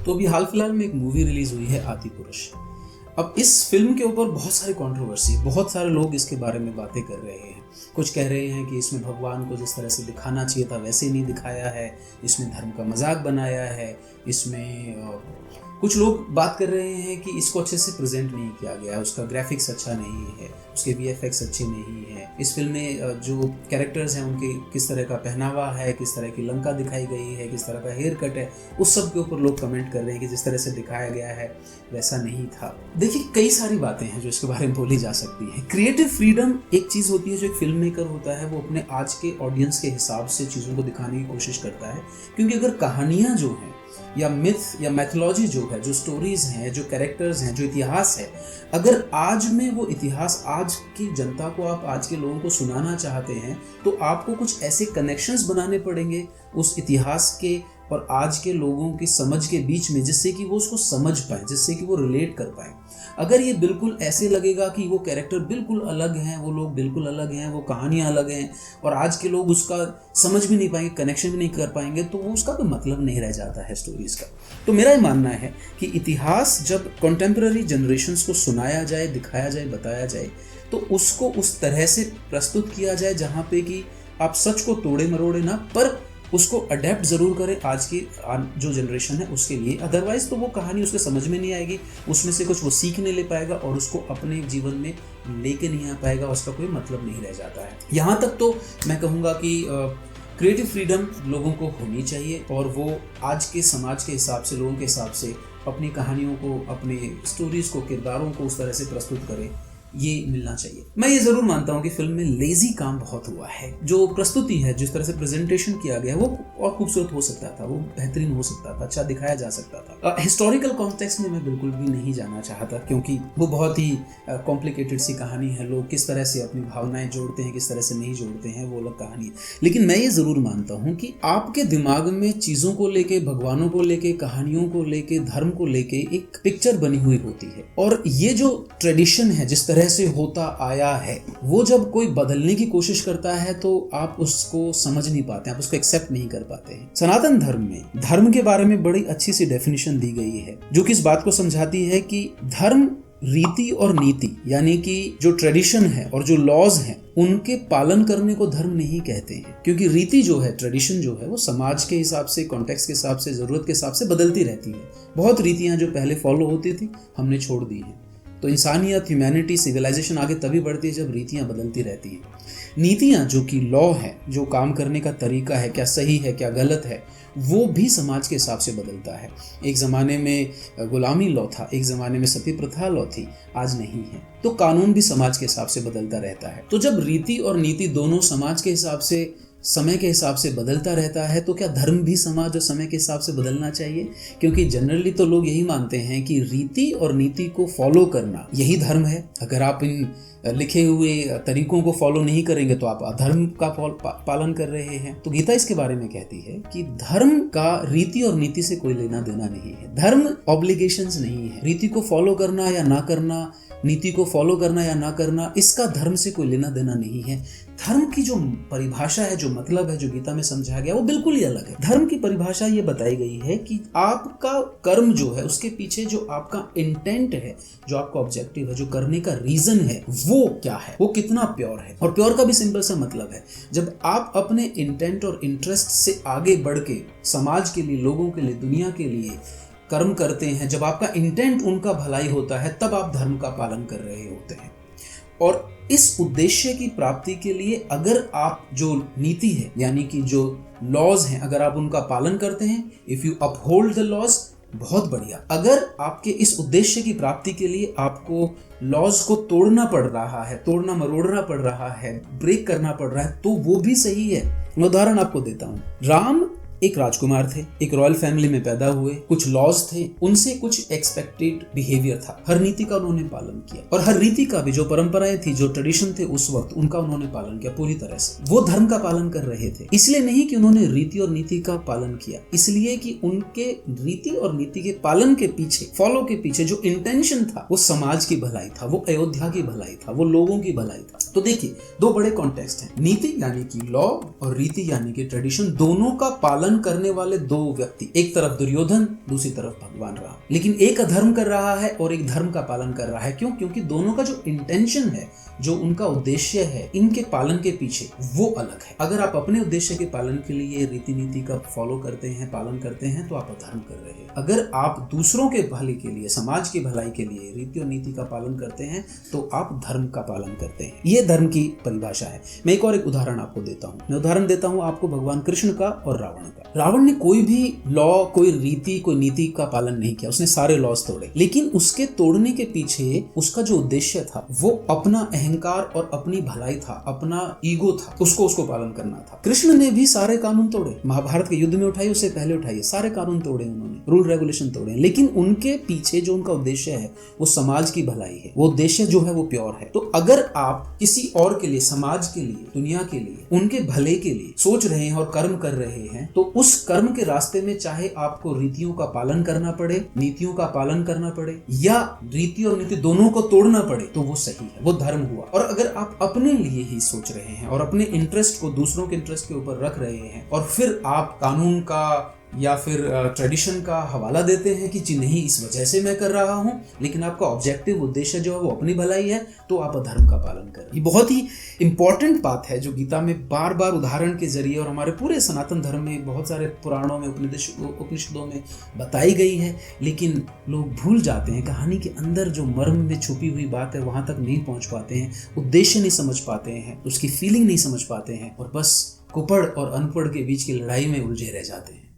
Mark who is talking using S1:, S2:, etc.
S1: तो अभी हाल फिलहाल में एक मूवी रिलीज हुई है आदिपुरुष। अब इस फिल्म के ऊपर बहुत सारी कंट्रोवर्सी, बहुत सारे लोग इसके बारे में बातें कर रहे हैं। कुछ कह रहे हैं कि इसमें भगवान को जिस तरह से दिखाना चाहिए था वैसे नहीं दिखाया है, इसमें धर्म का मजाक बनाया है, इसमें कुछ लोग बात कर रहे हैं कि इसको अच्छे से प्रेजेंट नहीं किया गया है, उसका ग्राफिक्स अच्छा नहीं है, उसके VFX अच्छे नहीं है, इस फिल्म में जो कैरेक्टर्स हैं उनके किस तरह का पहनावा है, किस तरह की लंका दिखाई गई है, किस तरह का हेयर कट है, उस सब के ऊपर लोग कमेंट कर रहे हैं कि जिस तरह से दिखाया गया है वैसा नहीं था। देखिए, कई सारी बातें हैं जो इसके बारे में बोली जा सकती हैं। क्रिएटिव फ्रीडम एक चीज़ होती है जो एक फिल्म मेकर होता है, वो अपने आज के ऑडियंस के हिसाब से चीज़ों को दिखाने की कोशिश करता है, क्योंकि अगर कहानियाँ जो हैं या मिथ या मैथोलॉजी जो है, जो स्टोरीज हैं, जो कैरेक्टर्स हैं, जो इतिहास है, अगर आज में वो इतिहास आज की जनता को, आप आज के लोगों को सुनाना चाहते हैं तो आपको कुछ ऐसे कनेक्शंस बनाने पड़ेंगे उस इतिहास के और आज के लोगों की समझ के बीच में, जिससे कि वो उसको समझ पाए, जिससे कि वो रिलेट कर पाए। अगर ये बिल्कुल ऐसे लगेगा कि वो कैरेक्टर बिल्कुल अलग हैं, वो लोग बिल्कुल अलग हैं, वो कहानियाँ अलग हैं और आज के लोग उसका समझ भी नहीं पाएंगे, कनेक्शन भी नहीं कर पाएंगे, तो वो उसका कोई मतलब नहीं रह जाता है स्टोरीज का। तो मेरा ये मानना है कि इतिहास जब कंटेम्प्रेरी जनरेशंस को सुनाया जाए, दिखाया जाए, बताया जाए, तो उसको उस तरह से प्रस्तुत किया जाए जहाँ पे कि आप सच को तोड़े मरोड़े ना, पर उसको अडेप्ट ज़रूर करें आज की जो जनरेशन है उसके लिए। अदरवाइज़ तो वो कहानी उसके समझ में नहीं आएगी, उसमें से कुछ वो सीख नहीं ले पाएगा और उसको अपने जीवन में लेके नहीं आ पाएगा, उसका कोई मतलब नहीं रह जाता है। यहाँ तक तो मैं कहूँगा कि क्रिएटिव फ्रीडम लोगों को होनी चाहिए और वो आज के समाज के हिसाब से, लोगों के हिसाब से अपनी कहानियों को, अपने स्टोरीज़ को, किरदारों को उस तरह से प्रस्तुत करें, ये मिलना चाहिए। मैं ये जरूर मानता हूँ कि फिल्म में लेजी काम बहुत हुआ है। जो प्रस्तुति है, जिस तरह से प्रेजेंटेशन किया गया है, वो और खूबसूरत हो सकता था, वो बेहतरीन हो सकता था, अच्छा दिखाया जा सकता था। हिस्टोरिकल कॉन्टेक्स्ट में मैं बिल्कुल भी नहीं जाना चाहता, क्योंकि वो बहुत ही कॉम्प्लिकेटेड सी कहानी है। लोग किस तरह से अपनी भावनाएं जोड़ते हैं, किस तरह से नहीं जोड़ते हैं, वो अलग कहानी है। लेकिन मैं ये जरूर मानता हूँ कि आपके दिमाग में चीजों को लेके, भगवानों को लेके, कहानियों को लेके, धर्म को लेके एक पिक्चर बनी हुई होती है, और ये जो ट्रेडिशन है जिस तरह से होता आया है, वो जब कोई बदलने की कोशिश करता है तो आप उसको समझ नहीं पाते, आप उसको एक्सेप्ट नहीं कर पाते हैं। सनातन धर्म में धर्म के बारे में बड़ी अच्छी सी डेफिनेशन दी गई है, जो कि इस बात को समझाती है कि धर्म रीति और नीति, यानी कि जो ट्रेडिशन है और जो लॉज हैं, उनके पालन करने को धर्म नहीं कहते हैं। क्योंकि रीति जो है, ट्रेडिशन जो है, वो समाज के हिसाब से, कॉन्टेक्स्ट के हिसाब से, जरूरत के हिसाब से बदलती रहती है। बहुत रीतियां जो पहले फॉलो होती थी हमने छोड़ दी हैं। तो इंसानियत, ह्यूमैनिटी, सिविलाइजेशन आगे तभी बढ़ती है जब रीतियां बदलती रहती हैं। नीतियां जो कि लॉ है, जो काम करने का तरीका है, क्या सही है क्या गलत है, वो भी समाज के हिसाब से बदलता है। एक ज़माने में गुलामी लॉ था, एक ज़माने में सती प्रथा लॉ थी, आज नहीं है। तो कानून भी समाज के हिसाब से बदलता रहता है। तो जब रीति और नीति दोनों समाज के हिसाब से, समय के हिसाब से बदलता रहता है, तो क्या धर्म भी समाज और समय के हिसाब से बदलना चाहिए? क्योंकि जनरली तो लोग यही मानते हैं कि रीति और नीति को फॉलो करना यही धर्म है। अगर आप इन लिखे हुए तरीकों को फॉलो नहीं करेंगे तो आप अधर्म का पालन कर रहे हैं। तो गीता इसके बारे में कहती है कि धर्म का रीति और नीति से कोई लेना देना नहीं है। धर्म ऑब्लिगेशंस नहीं है। रीति को फॉलो करना या ना करना, नीति को फॉलो करना या ना करना, इसका धर्म से कोई लेना देना नहीं है। धर्म की जो परिभाषा है, जो मतलब है, जो गीता में समझाया गया, वो बिल्कुल ही अलग है। धर्म की परिभाषा ये बताई गई है कि आपका कर्म जो है, उसके पीछे जो आपका इंटेंट है, जो आपका ऑब्जेक्टिव है, जो करने का रीजन है, वो क्या है, वो कितना प्योर है। और प्योर का भी सिंपल सा मतलब है, जब आप अपने इंटेंट और इंटरेस्ट से आगे बढ़ के समाज के लिए, लोगों के लिए, दुनिया के लिए कर्म करते हैं, जब आपका इंटेंट उनका भलाई होता है, तब आप धर्म का पालन कर रहे होते हैं। और इस उद्देश्य की प्राप्ति के लिए अगर आप जो नीति है, यानी कि जो लॉज हैं, अगर आप उनका पालन करते हैं, if you uphold the laws, बहुत बढ़िया। अगर आपके इस उद्देश्य की प्राप्ति के लिए आपको लॉज को तोड़ना पड़ रहा है, तोड़ना मरोड़ना पड़ रहा है, ब्रेक करना पड़ रहा है, तो वो भी सही है। मैं उदाहरण आपको देता हूँ। राम एक राजकुमार थे, एक रॉयल फैमिली में पैदा हुए, कुछ लॉज थे, उनसे कुछ एक्सपेक्टेड बिहेवियर था, हर नीति का उन्होंने पालन किया, और हर रीति का भी, जो परंपराएं थी, जो ट्रेडिशन थे उस वक्त, उनका उन्होंने पालन किया पूरी तरह से। वो धर्म का पालन कर रहे थे, इसलिए नहीं कि उन्होंने रीति और नीति का पालन किया, इसलिए कि उनके रीति और नीति के पालन के पीछे, फॉलो के पीछे जो इंटेंशन था, वो समाज की भलाई था, वो अयोध्या की भलाई था, वो लोगों की भलाई था। तो देखिए, दो बड़े कॉन्टेक्स्ट हैं, नीति यानी कि लॉ और रीति यानी कि ट्रेडिशन, दोनों का पालन पालन करने वाले दो व्यक्ति, एक तरफ दुर्योधन, दूसरी तरफ भगवान राम। लेकिन एक अधर्म कर रहा है और एक धर्म का पालन कर रहा है। क्यों? क्योंकि दोनों का जो इंटेंशन है, जो उनका उद्देश्य है इनके पालन के पीछे, वो अलग है। अगर आप अपने उद्देश्य के पालन के लिए रीति नीति का फॉलो करते हैं, पालन करते हैं, तो आप अधर्म कर रहे हैं। अगर आप दूसरों के भले के लिए, समाज की भलाई के लिए रीति और नीति का पालन करते हैं, तो आप धर्म का पालन करते हैं। ये धर्म की परिभाषा है। मैं एक और उदाहरण आपको देता हूँ। मैं उदाहरण देता हूँ आपको भगवान कृष्ण का और रावण का। रावण ने कोई भी लॉ, कोई रीति, कोई नीति का पालन नहीं किया। उसने सारे लॉज तोड़े, लेकिन उसके तोड़ने के पीछे उसका जो उद्देश्य था वो अपना अहंकार और अपनी भलाई था, अपना ईगो था, उसको पालन करना था। कृष्ण ने भी सारे कानून तोड़े, महाभारत के युद्ध में उठाए, उससे पहले उठाए, सारे कानून तोड़े उन्होंने, रूल रेगुलेशन तोड़े, लेकिन उनके पीछे जो उनका उद्देश्य है वो समाज की भलाई है। वो उद्देश्य जो है वो प्योर है। तो अगर आप किसी और के लिए, समाज के लिए, दुनिया के लिए, उनके भले के लिए सोच रहे हैं और कर्म कर रहे हैं, तो उस कर्म के रास्ते में चाहे आपको रीतियों का पालन करना पड़े, नीतियों का पालन करना पड़े, या रीति और नीति दोनों को तोड़ना पड़े, तो वो सही है, वो धर्म हुआ। और अगर आप अपने लिए ही सोच रहे हैं और अपने इंटरेस्ट को दूसरों के इंटरेस्ट के ऊपर रख रहे हैं और फिर आप कानून का या फिर ट्रेडिशन का हवाला देते हैं कि जी नहीं, इस वजह से मैं कर रहा हूं, लेकिन आपका ऑब्जेक्टिव उद्देश्य जो है वो अपनी भलाई है, तो आप अधर्म का पालन करें। ये बहुत ही इंपॉर्टेंट बात है जो गीता में बार बार उदाहरण के जरिए और हमारे पूरे सनातन धर्म में बहुत सारे पुराणों में, उपनिषदों में बताई गई है। लेकिन लोग भूल जाते हैं, कहानी के अंदर जो मर्म में छुपी हुई बात है वहां तक नहीं पहुंच पाते हैं, उद्देश्य नहीं समझ पाते हैं, उसकी फीलिंग नहीं समझ पाते हैं, और बस कुपड़ और अनपढ़ के बीच की लड़ाई में उलझे रह जाते हैं।